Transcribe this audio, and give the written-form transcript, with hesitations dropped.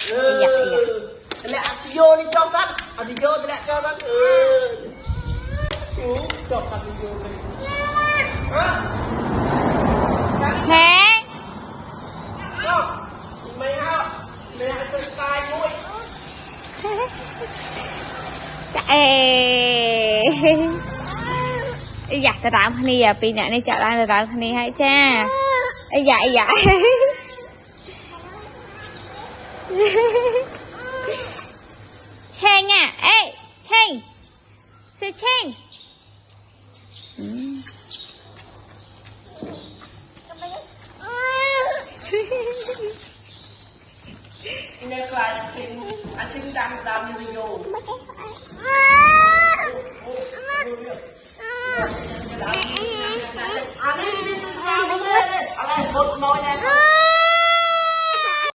dạ lẹ vô đi cho phát đi vô thì lẹ cho phát cho phát đi vô thế mày hao mày hao tôi tai mũi dạ ta tạm khani à pin nè này chào lại ta tạm khani hay cha dạ dạ Cheng à ê Cheng sư Cheng nên là anh xin đăng như video